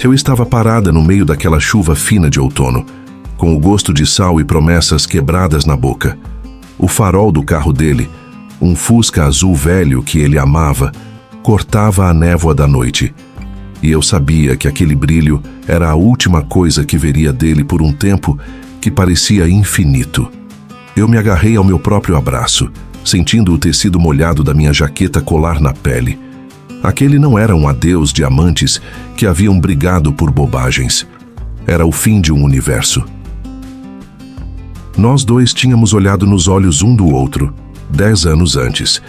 Eu estava parada no meio daquela chuva fina de outono, com o gosto de sal e promessas quebradas na boca. O farol do carro dele, um Fusca azul velho que ele amava, cortava a névoa da noite. E eu sabia que aquele brilho era a última coisa que veria dele por um tempo que parecia infinito. Eu me agarrei ao meu próprio abraço, sentindo o tecido molhado da minha jaqueta colar na pele. Aquele não era um adeus de amantes que haviam brigado por bobagens. Era o fim de um universo. Nós dois tínhamos olhado nos olhos um do outro, 10 anos antes,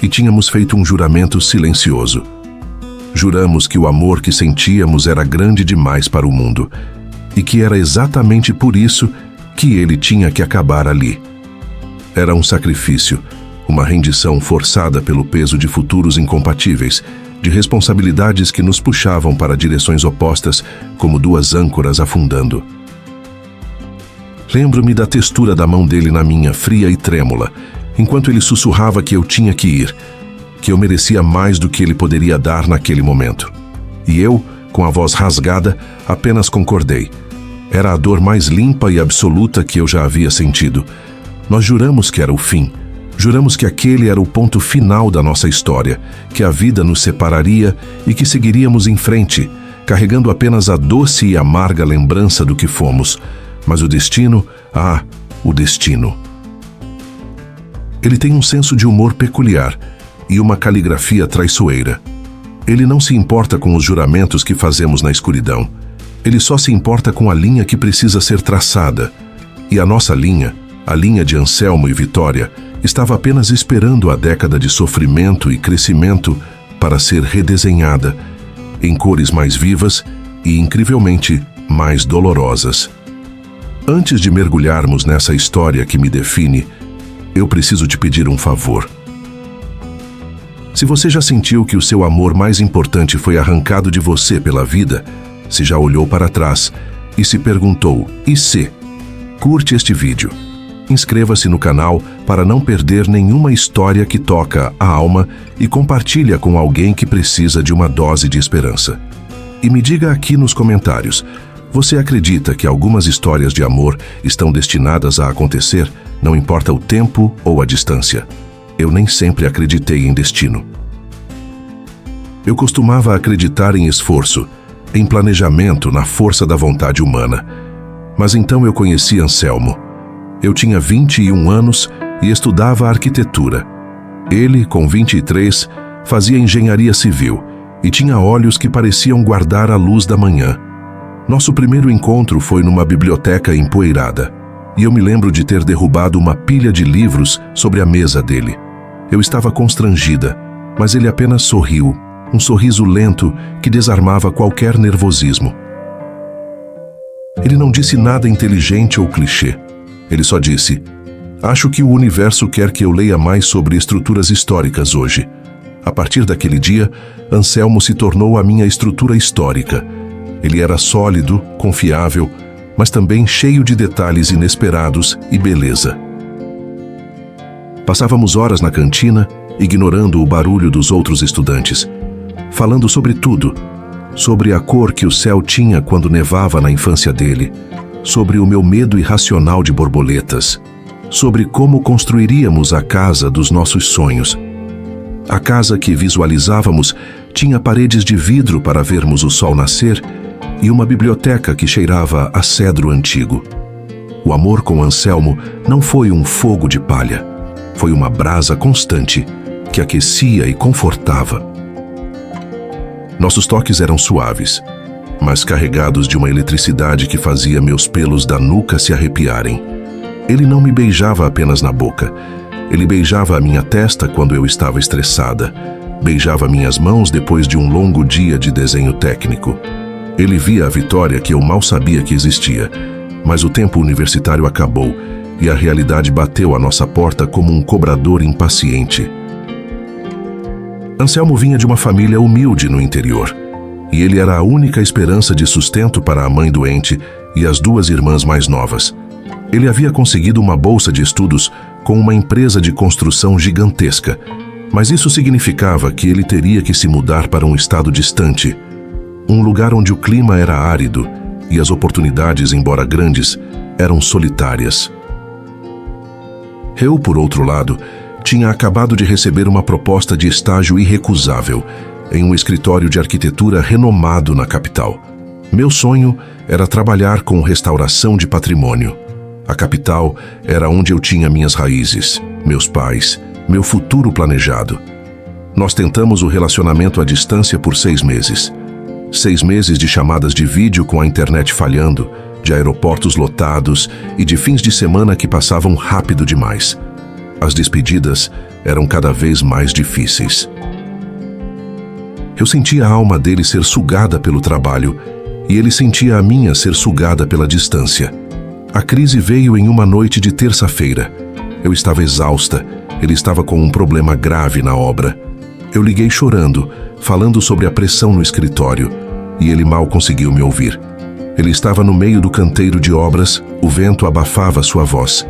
e tínhamos feito um juramento silencioso. Juramos que o amor que sentíamos era grande demais para o mundo, e que era exatamente por isso que ele tinha que acabar ali. Era um sacrifício, uma rendição forçada pelo peso de futuros incompatíveis, de responsabilidades que nos puxavam para direções opostas como duas âncoras afundando. Lembro-me da textura da mão dele na minha, fria e trêmula, enquanto ele sussurrava que eu tinha que ir, que eu merecia mais do que ele poderia dar naquele momento. E eu, com a voz rasgada, apenas concordei. Era a dor mais limpa e absoluta que eu já havia sentido. Nós juramos que era o fim. Juramos que aquele era o ponto final da nossa história, que a vida nos separaria e que seguiríamos em frente, carregando apenas a doce e amarga lembrança do que fomos. Mas o destino, o destino. Ele tem um senso de humor peculiar e uma caligrafia traiçoeira. Ele não se importa com os juramentos que fazemos na escuridão. Ele só se importa com a linha que precisa ser traçada. E a nossa linha, a linha de Anselmo e Vitória, estava apenas esperando a década de sofrimento e crescimento para ser redesenhada, em cores mais vivas e, incrivelmente, mais dolorosas. Antes de mergulharmos nessa história que me define, eu preciso te pedir um favor. Se você já sentiu que o seu amor mais importante foi arrancado de você pela vida, se já olhou para trás e se perguntou, e se? Curte este vídeo. Inscreva-se no canal para não perder nenhuma história que toca a alma e compartilha com alguém que precisa de uma dose de esperança. E me diga aqui nos comentários, você acredita que algumas histórias de amor estão destinadas a acontecer, não importa o tempo ou a distância? Eu nem sempre acreditei em destino. Eu costumava acreditar em esforço, em planejamento, na força da vontade humana. Mas então eu conheci Anselmo. Eu tinha 21 anos e estudava arquitetura. Ele, com 23, fazia engenharia civil e tinha olhos que pareciam guardar a luz da manhã. Nosso primeiro encontro foi numa biblioteca empoeirada, e eu me lembro de ter derrubado uma pilha de livros sobre a mesa dele. Eu estava constrangida, mas ele apenas sorriu, um sorriso lento que desarmava qualquer nervosismo. Ele não disse nada inteligente ou clichê. Ele só disse, acho que o universo quer que eu leia mais sobre estruturas históricas hoje. A partir daquele dia, Anselmo se tornou a minha estrutura histórica. Ele era sólido, confiável, mas também cheio de detalhes inesperados e beleza. Passávamos horas na cantina, ignorando o barulho dos outros estudantes, falando sobre tudo, sobre a cor que o céu tinha quando nevava na infância dele, sobre o meu medo irracional de borboletas, sobre como construiríamos a casa dos nossos sonhos. A casa que visualizávamos tinha paredes de vidro para vermos o sol nascer e uma biblioteca que cheirava a cedro antigo. O amor com Anselmo não foi um fogo de palha, foi uma brasa constante que aquecia e confortava. Nossos toques eram suaves, mas carregados de uma eletricidade que fazia meus pelos da nuca se arrepiarem. Ele não me beijava apenas na boca. Ele beijava a minha testa quando eu estava estressada. Beijava minhas mãos depois de um longo dia de desenho técnico. Ele via a Vitória que eu mal sabia que existia, mas o tempo universitário acabou e a realidade bateu à nossa porta como um cobrador impaciente. Anselmo vinha de uma família humilde no interior, e ele era a única esperança de sustento para a mãe doente e as duas irmãs mais novas. Ele havia conseguido uma bolsa de estudos com uma empresa de construção gigantesca, mas isso significava que ele teria que se mudar para um estado distante. Um lugar onde o clima era árido e as oportunidades, embora grandes, eram solitárias. Eu, por outro lado, tinha acabado de receber uma proposta de estágio irrecusável em um escritório de arquitetura renomado na capital. Meu sonho era trabalhar com restauração de patrimônio. A capital era onde eu tinha minhas raízes, meus pais, meu futuro planejado. Nós tentamos o relacionamento à distância por 6 meses. 6 meses de chamadas de vídeo com a internet falhando, de aeroportos lotados e de fins de semana que passavam rápido demais. As despedidas eram cada vez mais difíceis. Eu sentia a alma dele ser sugada pelo trabalho e ele sentia a minha ser sugada pela distância. A crise veio em uma noite de terça-feira. Eu estava exausta, ele estava com um problema grave na obra. Eu liguei chorando, falando sobre a pressão no escritório, e ele mal conseguiu me ouvir. Ele estava no meio do canteiro de obras, o vento abafava sua voz.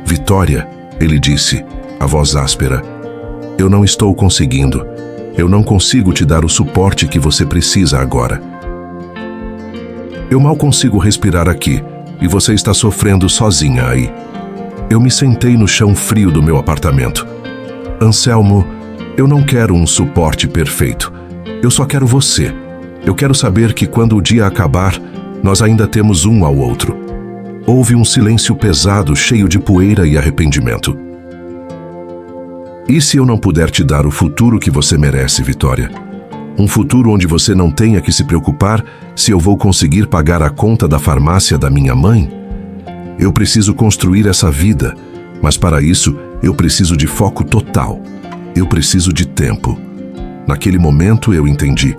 "Vitória", ele disse, a voz áspera. "Eu não estou conseguindo. Eu não consigo te dar o suporte que você precisa agora. Eu mal consigo respirar aqui, e você está sofrendo sozinha aí." Eu me sentei no chão frio do meu apartamento. "Anselmo, eu não quero um suporte perfeito. Eu só quero você. Eu quero saber que quando o dia acabar, nós ainda temos um ao outro." Houve um silêncio pesado, cheio de poeira e arrependimento. "E se eu não puder te dar o futuro que você merece, Vitória? Um futuro onde você não tenha que se preocupar se eu vou conseguir pagar a conta da farmácia da minha mãe? Eu preciso construir essa vida, mas para isso eu preciso de foco total. Eu preciso de tempo." Naquele momento eu entendi.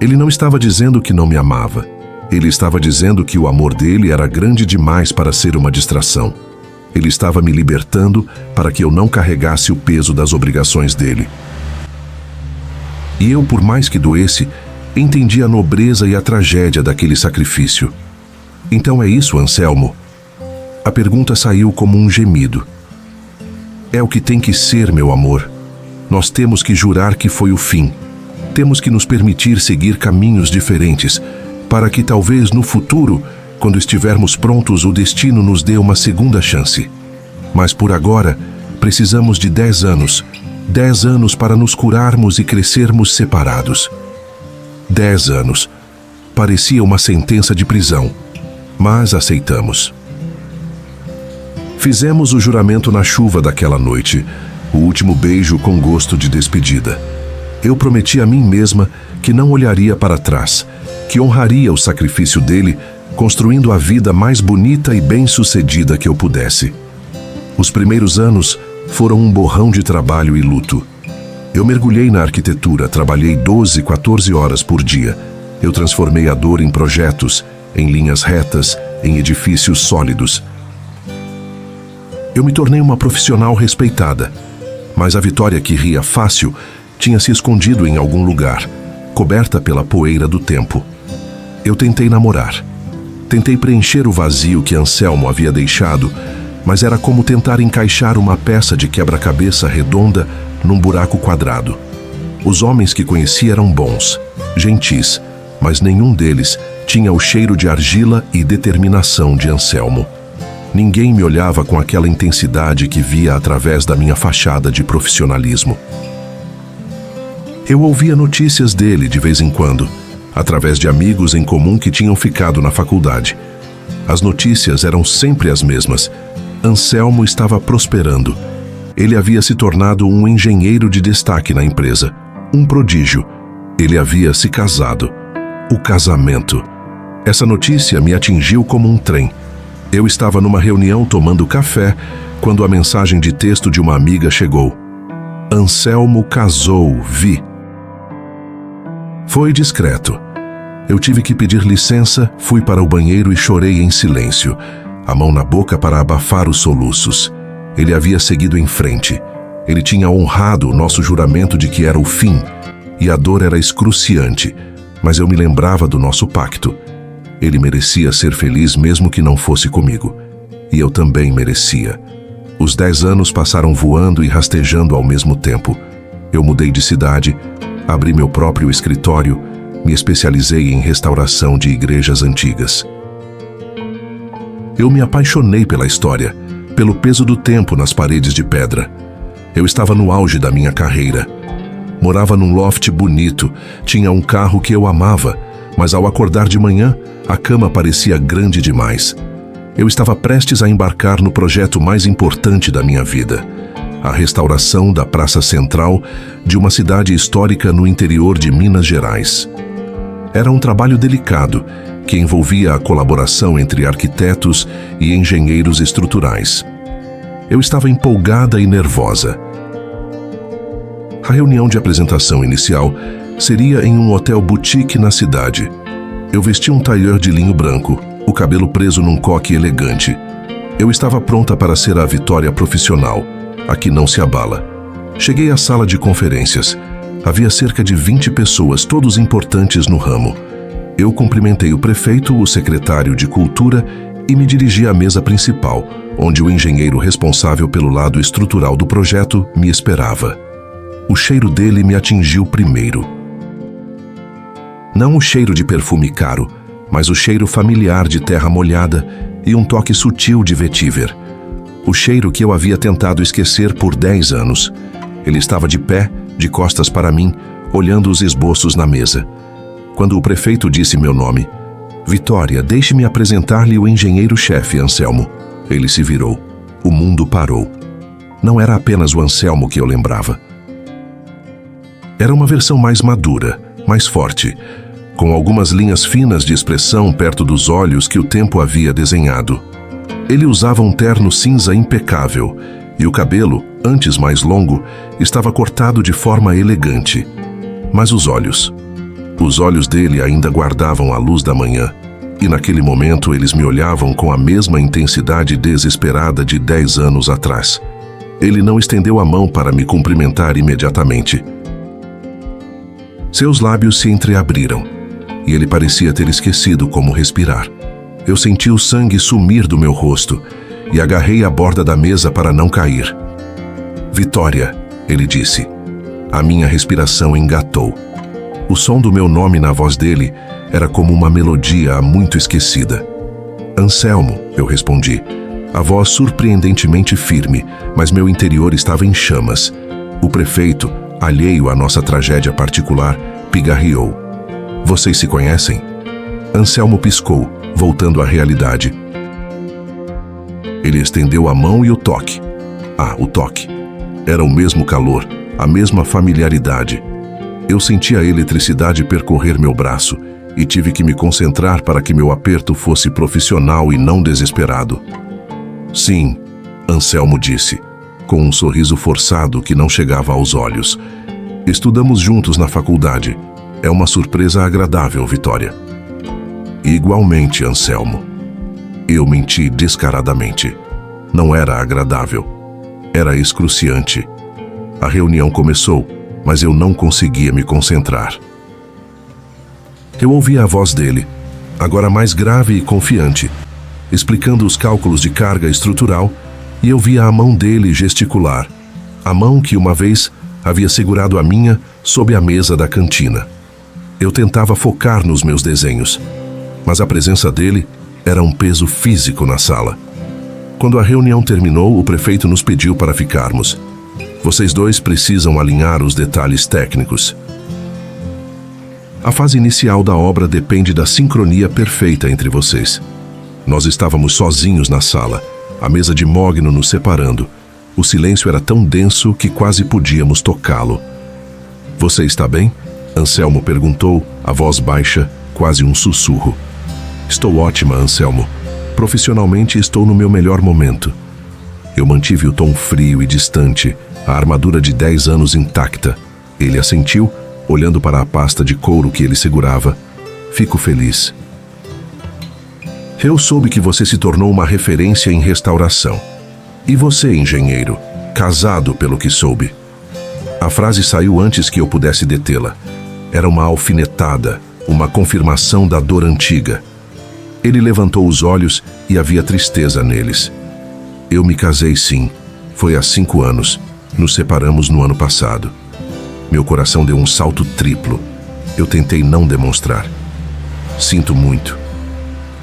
Ele não estava dizendo que não me amava. Ele estava dizendo que o amor dele era grande demais para ser uma distração. Ele estava me libertando para que eu não carregasse o peso das obrigações dele. E eu, por mais que doesse, entendi a nobreza e a tragédia daquele sacrifício. "Então é isso, Anselmo?" A pergunta saiu como um gemido. "É o que tem que ser, meu amor. Nós temos que jurar que foi o fim. Temos que nos permitir seguir caminhos diferentes, para que talvez no futuro, quando estivermos prontos, o destino nos dê uma segunda chance. Mas por agora, precisamos de 10 anos. 10 anos para nos curarmos e crescermos separados." 10 anos. Parecia uma sentença de prisão, mas aceitamos. Fizemos o juramento na chuva daquela noite, o último beijo com gosto de despedida. Eu prometi a mim mesma que não olharia para trás, que honraria o sacrifício dele, construindo a vida mais bonita e bem-sucedida que eu pudesse. Os primeiros anos foram um borrão de trabalho e luto. Eu mergulhei na arquitetura, trabalhei 12, 14 horas por dia. Eu transformei a dor em projetos, em linhas retas, em edifícios sólidos. Eu me tornei uma profissional respeitada, mas a Vitória que ria fácil tinha se escondido em algum lugar, coberta pela poeira do tempo. Eu tentei namorar. Tentei preencher o vazio que Anselmo havia deixado, mas era como tentar encaixar uma peça de quebra-cabeça redonda num buraco quadrado. Os homens que conheci eram bons, gentis, mas nenhum deles tinha o cheiro de argila e determinação de Anselmo. Ninguém me olhava com aquela intensidade que via através da minha fachada de profissionalismo. Eu ouvia notícias dele de vez em quando, através de amigos em comum que tinham ficado na faculdade. As notícias eram sempre as mesmas. Anselmo estava prosperando. Ele havia se tornado um engenheiro de destaque na empresa, um prodígio. Ele havia se casado. O casamento. Essa notícia me atingiu como um trem. Eu estava numa reunião tomando café quando a mensagem de texto de uma amiga chegou. "Anselmo casou, vi." Foi discreto. Eu tive que pedir licença, fui para o banheiro e chorei em silêncio, a mão na boca para abafar os soluços. Ele havia seguido em frente. Ele tinha honrado o nosso juramento de que era o fim, e a dor era excruciante, mas eu me lembrava do nosso pacto. Ele merecia ser feliz mesmo que não fosse comigo. E eu também merecia. Os 10 anos passaram voando e rastejando ao mesmo tempo. Eu mudei de cidade, abri meu próprio escritório, me especializei em restauração de igrejas antigas. Eu me apaixonei pela história, pelo peso do tempo nas paredes de pedra. Eu estava no auge da minha carreira. Morava num loft bonito, tinha um carro que eu amava, mas ao acordar de manhã, a cama parecia grande demais. Eu estava prestes a embarcar no projeto mais importante da minha vida, a restauração da praça central de uma cidade histórica no interior de Minas Gerais. Era um trabalho delicado, que envolvia a colaboração entre arquitetos e engenheiros estruturais. Eu estava empolgada e nervosa. A reunião de apresentação inicial seria em um hotel boutique na cidade. Eu vesti um tailleur de linho branco, o cabelo preso num coque elegante. Eu estava pronta para ser a Vitória profissional, a que não se abala. Cheguei à sala de conferências. Havia cerca de 20 pessoas, todos importantes no ramo. Eu cumprimentei o prefeito, o secretário de Cultura e me dirigi à mesa principal, onde o engenheiro responsável pelo lado estrutural do projeto me esperava. O cheiro dele me atingiu primeiro. Não o cheiro de perfume caro, mas o cheiro familiar de terra molhada e um toque sutil de vetiver. O cheiro que eu havia tentado esquecer por 10 anos. Ele estava de pé, de costas para mim, olhando os esboços na mesa. Quando o prefeito disse meu nome, "Vitória, deixe-me apresentar-lhe o engenheiro-chefe, Anselmo." Ele se virou. O mundo parou. Não era apenas o Anselmo que eu lembrava. Era uma versão mais madura, mais forte, com algumas linhas finas de expressão perto dos olhos que o tempo havia desenhado. Ele usava um terno cinza impecável, e o cabelo, antes mais longo, estava cortado de forma elegante. Mas os olhos dele ainda guardavam a luz da manhã, e naquele momento eles me olhavam com a mesma intensidade desesperada de 10 anos atrás. Ele não estendeu a mão para me cumprimentar imediatamente. Seus lábios se entreabriram, e ele parecia ter esquecido como respirar. Eu senti o sangue sumir do meu rosto, e agarrei a borda da mesa para não cair. "Vitória", ele disse. A minha respiração engatou. O som do meu nome na voz dele era como uma melodia há muito esquecida. "Anselmo", eu respondi, a voz surpreendentemente firme, mas meu interior estava em chamas. O prefeito, alheio à nossa tragédia particular, pigarreou. "Vocês se conhecem?" Anselmo piscou, voltando à realidade. Ele estendeu a mão e o toque. O toque. Era o mesmo calor, a mesma familiaridade. Eu senti a eletricidade percorrer meu braço e tive que me concentrar para que meu aperto fosse profissional e não desesperado. "Sim", Anselmo disse, com um sorriso forçado que não chegava aos olhos. "Estudamos juntos na faculdade. É uma surpresa agradável, Vitória." "Igualmente, Anselmo." Eu menti descaradamente. Não era agradável. Era excruciante. A reunião começou, mas eu não conseguia me concentrar. Eu ouvia a voz dele, agora mais grave e confiante, explicando os cálculos de carga estrutural, e eu via a mão dele gesticular, a mão que uma vez havia segurado a minha sob a mesa da cantina. Eu tentava focar nos meus desenhos, mas a presença dele era um peso físico na sala. Quando a reunião terminou, o prefeito nos pediu para ficarmos. "Vocês dois precisam alinhar os detalhes técnicos." A fase inicial da obra depende da sincronia perfeita entre vocês. Nós estávamos sozinhos na sala, a mesa de mogno nos separando. O silêncio era tão denso que quase podíamos tocá-lo. "Você está bem?" Anselmo perguntou, a voz baixa, quase um sussurro. "Estou ótima, Anselmo. Profissionalmente estou no meu melhor momento." Eu mantive o tom frio e distante, a armadura de 10 anos intacta. Ele assentiu, olhando para a pasta de couro que ele segurava. "Fico feliz." "Eu soube que você se tornou uma referência em restauração. E você, engenheiro, casado pelo que soube." A frase saiu antes que eu pudesse detê-la. Era uma alfinetada, uma confirmação da dor antiga. Ele levantou os olhos e havia tristeza neles. "Eu me casei, sim. Foi há 5 anos. Nos separamos no ano passado." Meu coração deu um salto triplo. Eu tentei não demonstrar. Sinto muito.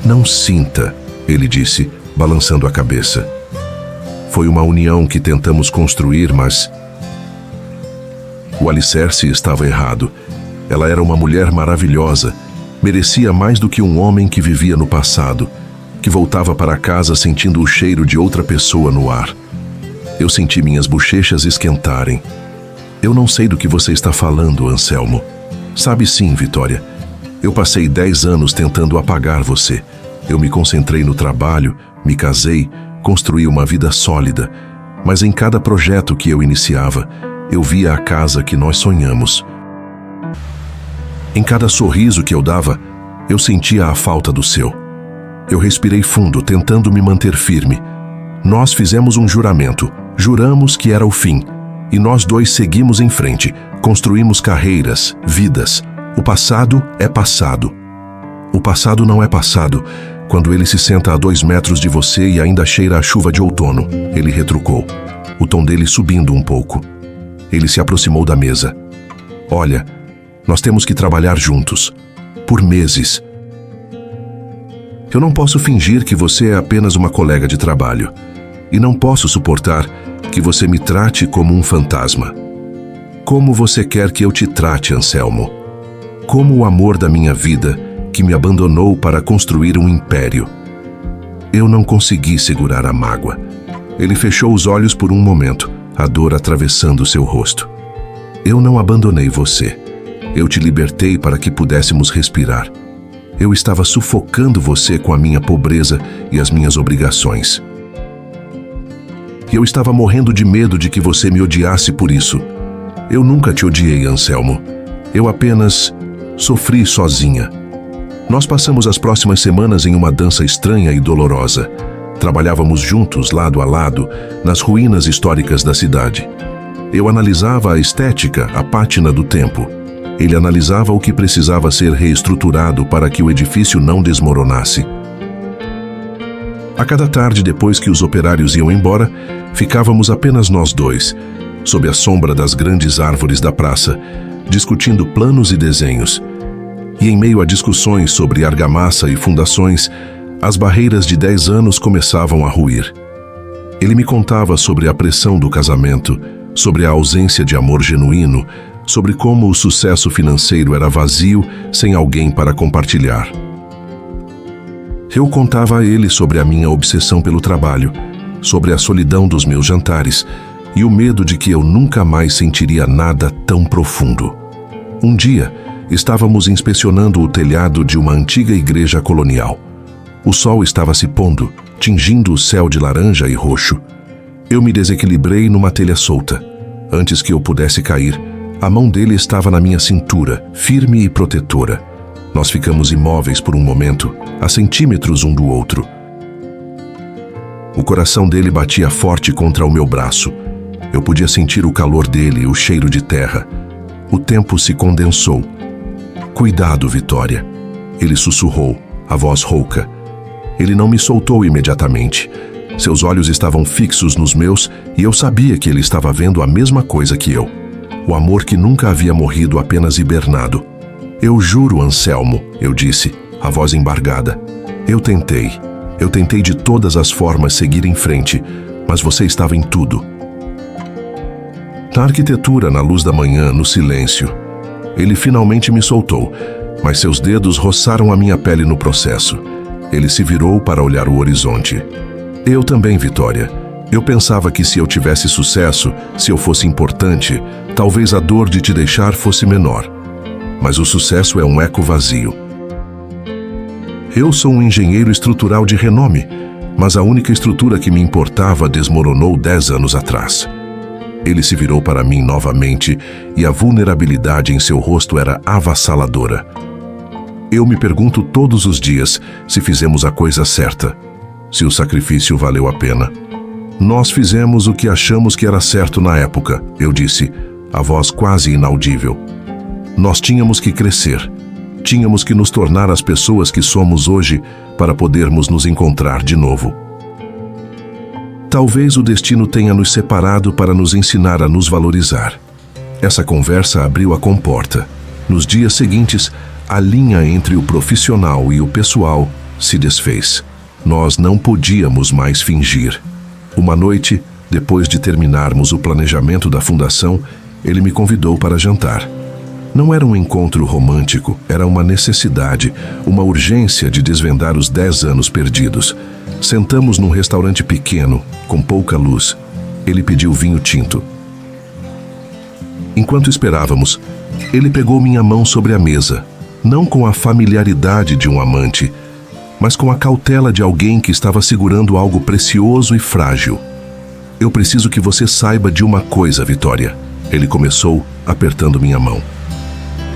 Não sinta, ele disse, balançando a cabeça. Foi uma união que tentamos construir, mas... O alicerce estava errado. Ela era uma mulher maravilhosa. Merecia mais do que um homem que vivia no passado, que voltava para casa sentindo o cheiro de outra pessoa no ar. Eu senti minhas bochechas esquentarem. Eu não sei do que você está falando, Anselmo. Sabe sim, Vitória. Eu passei 10 anos tentando apagar você. Eu me concentrei no trabalho, me casei, construí uma vida sólida. Mas em cada projeto que eu iniciava, eu via a casa que nós sonhamos. Em cada sorriso que eu dava, eu sentia a falta do seu. Eu respirei fundo, tentando me manter firme. Nós fizemos um juramento. Juramos que era o fim. E nós dois seguimos em frente. Construímos carreiras, vidas. O passado é passado. O passado não é passado quando ele se senta a 2 metros de você e ainda cheira a chuva de outono. Ele retrucou, o tom dele subindo um pouco. Ele se aproximou da mesa. Olha, nós temos que trabalhar juntos. Por meses. Eu não posso fingir que você é apenas uma colega de trabalho. E não posso suportar que você me trate como um fantasma. Como você quer que eu te trate, Anselmo? Como o amor da minha vida que me abandonou para construir um império. Eu não consegui segurar a mágoa. Ele fechou os olhos por um momento, a dor atravessando seu rosto. Eu não abandonei você. Eu te libertei para que pudéssemos respirar. Eu estava sufocando você com a minha pobreza e as minhas obrigações. Eu estava morrendo de medo de que você me odiasse por isso. Eu nunca te odiei, Anselmo. Eu apenas sofri sozinha. Nós passamos as próximas semanas em uma dança estranha e dolorosa. Trabalhávamos juntos, lado a lado, nas ruínas históricas da cidade. Eu analisava a estética, a pátina do tempo. Ele analisava o que precisava ser reestruturado para que o edifício não desmoronasse. A cada tarde, depois que os operários iam embora, ficávamos apenas nós dois, sob a sombra das grandes árvores da praça, discutindo planos e desenhos. E em meio a discussões sobre argamassa e fundações, as barreiras de 10 anos começavam a ruir. Ele me contava sobre a pressão do casamento, sobre a ausência de amor genuíno, sobre como o sucesso financeiro era vazio sem alguém para compartilhar. Eu contava a ele sobre a minha obsessão pelo trabalho, sobre a solidão dos meus jantares e o medo de que eu nunca mais sentiria nada tão profundo. Um dia, estávamos inspecionando o telhado de uma antiga igreja colonial. O sol estava se pondo, tingindo o céu de laranja e roxo. Eu me desequilibrei numa telha solta. Antes que eu pudesse cair, a mão dele estava na minha cintura, firme e protetora. Nós ficamos imóveis por um momento, a centímetros um do outro. O coração dele batia forte contra o meu braço. Eu podia sentir o calor dele, o cheiro de terra. O tempo se condensou. Cuidado, Vitória. Ele sussurrou, a voz rouca. Ele não me soltou imediatamente. Seus olhos estavam fixos nos meus e eu sabia que ele estava vendo a mesma coisa que eu. O amor que nunca havia morrido, apenas hibernado. Eu juro, Anselmo, eu disse, a voz embargada. Eu tentei de todas as formas seguir em frente, mas você estava em tudo. Na arquitetura, na luz da manhã, no silêncio. Ele finalmente me soltou, mas seus dedos roçaram a minha pele no processo. Ele se virou para olhar o horizonte. Eu também, Vitória. Eu pensava que se eu tivesse sucesso, se eu fosse importante, talvez a dor de te deixar fosse menor. Mas o sucesso é um eco vazio. Eu sou um engenheiro estrutural de renome, mas a única estrutura que me importava desmoronou 10 anos atrás. Ele se virou para mim novamente e a vulnerabilidade em seu rosto era avassaladora. Eu me pergunto todos os dias se fizemos a coisa certa, se o sacrifício valeu a pena. Nós fizemos o que achamos que era certo na época, eu disse, a voz quase inaudível. Nós tínhamos que crescer. Tínhamos que nos tornar as pessoas que somos hoje para podermos nos encontrar de novo. Talvez o destino tenha nos separado para nos ensinar a nos valorizar. Essa conversa abriu a comporta. Nos dias seguintes, a linha entre o profissional e o pessoal se desfez. Nós não podíamos mais fingir. Uma noite, depois de terminarmos o planejamento da fundação, ele me convidou para jantar. Não era um encontro romântico, era uma necessidade, uma urgência de desvendar os 10 anos perdidos. Sentamos num restaurante pequeno, com pouca luz. Ele pediu vinho tinto. Enquanto esperávamos, ele pegou minha mão sobre a mesa, não com a familiaridade de um amante, mas com a cautela de alguém que estava segurando algo precioso e frágil. Eu preciso que você saiba de uma coisa, Vitória. Ele começou, apertando minha mão.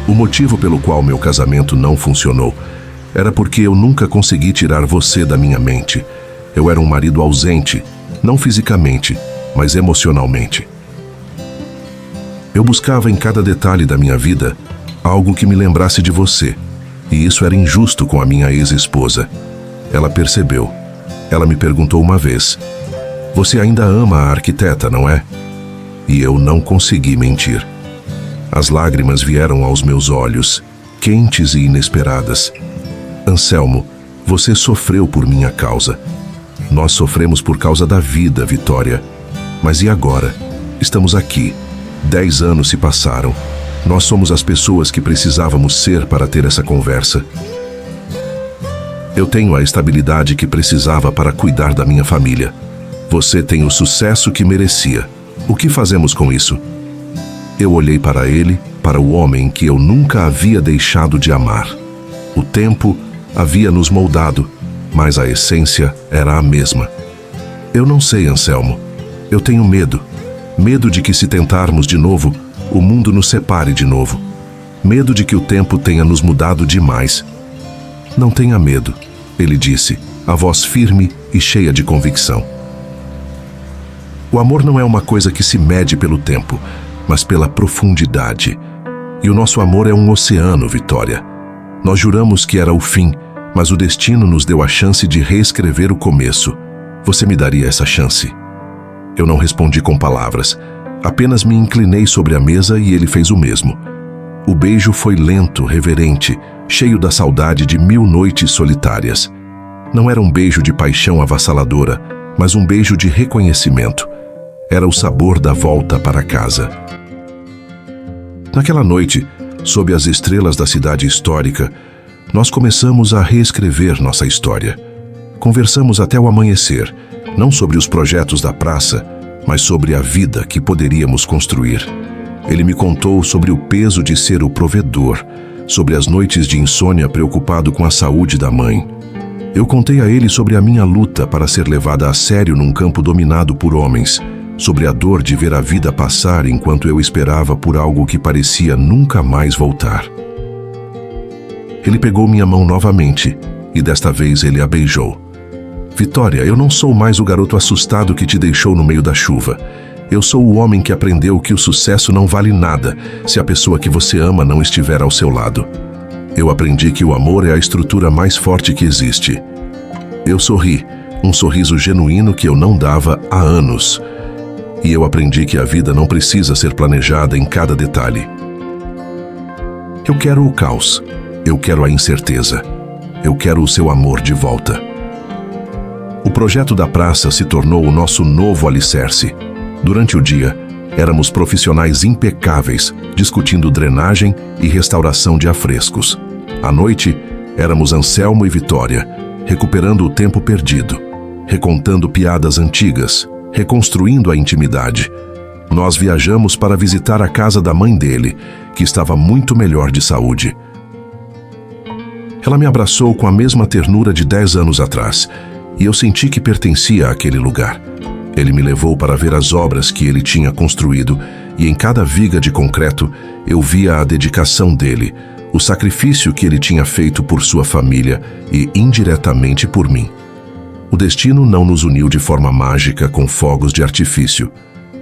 O motivo pelo qual meu casamento não funcionou era porque eu nunca consegui tirar você da minha mente. Eu era um marido ausente, não fisicamente, mas emocionalmente. Eu buscava em cada detalhe da minha vida algo que me lembrasse de você, e isso era injusto com a minha ex-esposa. Ela percebeu. Ela me perguntou uma vez: "Você ainda ama a arquiteta, não é?" E eu não consegui mentir. As lágrimas vieram aos meus olhos, quentes e inesperadas. "Anselmo, você sofreu por minha causa. Nós sofremos por causa da vida, Vitória. Mas e agora? Estamos aqui. 10 anos se passaram. Nós somos as pessoas que precisávamos ser para ter essa conversa. Eu tenho a estabilidade que precisava para cuidar da minha família. Você tem o sucesso que merecia. O que fazemos com isso?" Eu olhei para ele, para o homem que eu nunca havia deixado de amar. O tempo havia nos moldado, mas a essência era a mesma. "Eu não sei, Anselmo. Eu tenho medo. Medo de que, se tentarmos de novo, o mundo nos separe de novo. Medo de que o tempo tenha nos mudado demais." "Não tenha medo", ele disse, a voz firme e cheia de convicção. O amor não é uma coisa que se mede pelo tempo, mas pela profundidade. E o nosso amor é um oceano, Vitória. Nós juramos que era o fim, mas o destino nos deu a chance de reescrever o começo. Você me daria essa chance? Eu não respondi com palavras. Apenas me inclinei sobre a mesa e ele fez o mesmo. O beijo foi lento, reverente, cheio da saudade de 1000 noites solitárias. Não era um beijo de paixão avassaladora, mas um beijo de reconhecimento. Era o sabor da volta para casa. Naquela noite, sob as estrelas da cidade histórica, nós começamos a reescrever nossa história. Conversamos até o amanhecer, não sobre os projetos da praça, mas sobre a vida que poderíamos construir. Ele me contou sobre o peso de ser o provedor, sobre as noites de insônia preocupado com a saúde da mãe. Eu contei a ele sobre a minha luta para ser levada a sério num campo dominado por homens, sobre a dor de ver a vida passar enquanto eu esperava por algo que parecia nunca mais voltar. Ele pegou minha mão novamente, e desta vez ele a beijou. "Vitória, eu não sou mais o garoto assustado que te deixou no meio da chuva. Eu sou o homem que aprendeu que o sucesso não vale nada se a pessoa que você ama não estiver ao seu lado. Eu aprendi que o amor é a estrutura mais forte que existe." Eu sorri, um sorriso genuíno que eu não dava há anos. E eu aprendi que a vida não precisa ser planejada em cada detalhe. Eu quero o caos. Eu quero a incerteza. Eu quero o seu amor de volta. O projeto da praça se tornou o nosso novo alicerce. Durante o dia, éramos profissionais impecáveis, discutindo drenagem e restauração de afrescos. À noite, éramos Anselmo e Vitória, recuperando o tempo perdido, recontando piadas antigas, reconstruindo a intimidade. Nós viajamos para visitar a casa da mãe dele, que estava muito melhor de saúde. Ela me abraçou com a mesma ternura de 10 anos atrás, e eu senti que pertencia àquele lugar. Ele me levou para ver as obras que ele tinha construído, e em cada viga de concreto eu via a dedicação dele, o sacrifício que ele tinha feito por sua família e indiretamente por mim. O destino não nos uniu de forma mágica com fogos de artifício.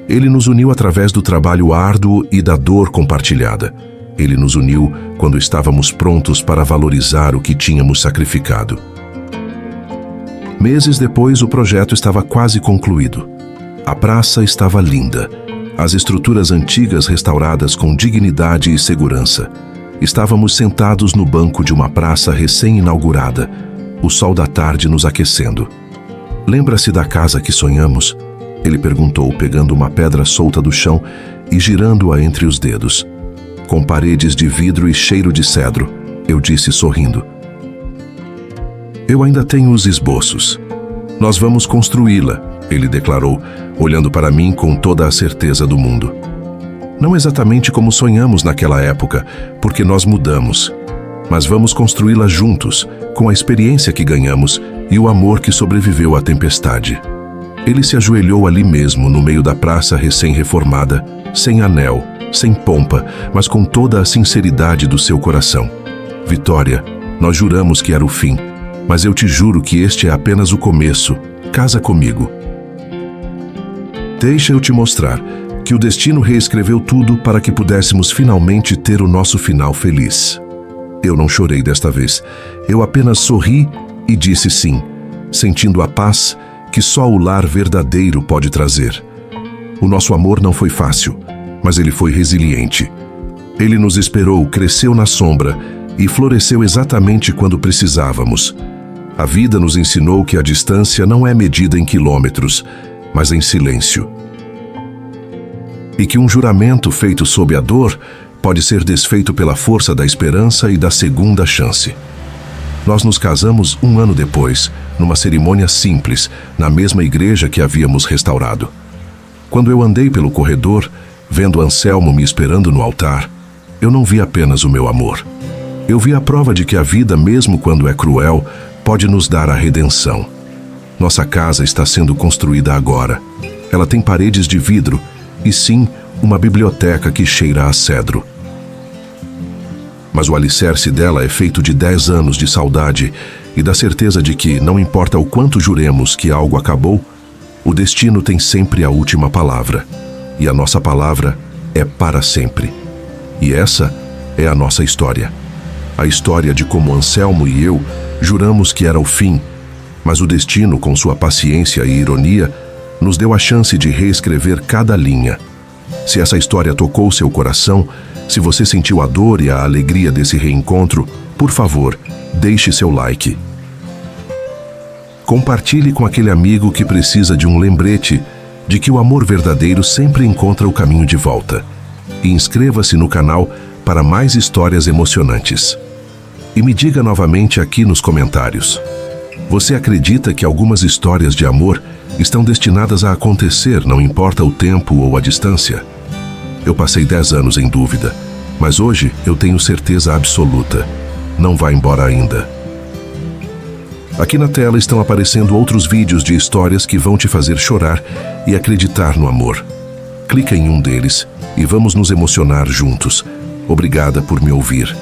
Ele nos uniu através do trabalho árduo e da dor compartilhada. Ele nos uniu quando estávamos prontos para valorizar o que tínhamos sacrificado. Meses depois, o projeto estava quase concluído. A praça estava linda, as estruturas antigas restauradas com dignidade e segurança. Estávamos sentados no banco de uma praça recém-inaugurada, o sol da tarde nos aquecendo. "Lembra-se da casa que sonhamos?" Ele perguntou, pegando uma pedra solta do chão e girando-a entre os dedos. "Com paredes de vidro e cheiro de cedro", eu disse sorrindo. "Eu ainda tenho os esboços. Nós vamos construí-la", ele declarou, olhando para mim com toda a certeza do mundo. "Não exatamente como sonhamos naquela época, porque nós mudamos. Mas vamos construí-la juntos, com a experiência que ganhamos e o amor que sobreviveu à tempestade." Ele se ajoelhou ali mesmo, no meio da praça recém-reformada, sem anel, sem pompa, mas com toda a sinceridade do seu coração. "Vitória, nós juramos que era o fim, mas eu te juro que este é apenas o começo. Casa comigo." "Deixa eu te mostrar que o destino reescreveu tudo para que pudéssemos finalmente ter o nosso final feliz." Eu não chorei desta vez. Eu apenas sorri e disse sim, sentindo a paz que só o lar verdadeiro pode trazer. O nosso amor não foi fácil, mas ele foi resiliente. Ele nos esperou, cresceu na sombra e floresceu exatamente quando precisávamos. A vida nos ensinou que a distância não é medida em quilômetros, mas em silêncio. E que um juramento feito sob a dor pode ser desfeito pela força da esperança e da segunda chance. Nós nos casamos 1 ano depois, numa cerimônia simples, na mesma igreja que havíamos restaurado. Quando eu andei pelo corredor, vendo Anselmo me esperando no altar, eu não vi apenas o meu amor. Eu vi a prova de que a vida, mesmo quando é cruel, pode nos dar a redenção. Nossa casa está sendo construída agora. Ela tem paredes de vidro e, sim, uma biblioteca que cheira a cedro. Mas o alicerce dela é feito de 10 anos de saudade e da certeza de que, não importa o quanto juremos que algo acabou, o destino tem sempre a última palavra. E a nossa palavra é para sempre. E essa é a nossa história. A história de como Anselmo e eu juramos que era o fim, mas o destino, com sua paciência e ironia, nos deu a chance de reescrever cada linha. Se essa história tocou seu coração, se você sentiu a dor e a alegria desse reencontro, por favor, deixe seu like. Compartilhe com aquele amigo que precisa de um lembrete de que o amor verdadeiro sempre encontra o caminho de volta. E inscreva-se no canal para mais histórias emocionantes. E me diga novamente aqui nos comentários: você acredita que algumas histórias de amor estão destinadas a acontecer, não importa o tempo ou a distância? Eu passei 10 anos em dúvida, mas hoje eu tenho certeza absoluta. Não vá embora ainda. Aqui na tela estão aparecendo outros vídeos de histórias que vão te fazer chorar e acreditar no amor. Clica em um deles e vamos nos emocionar juntos. Obrigada por me ouvir.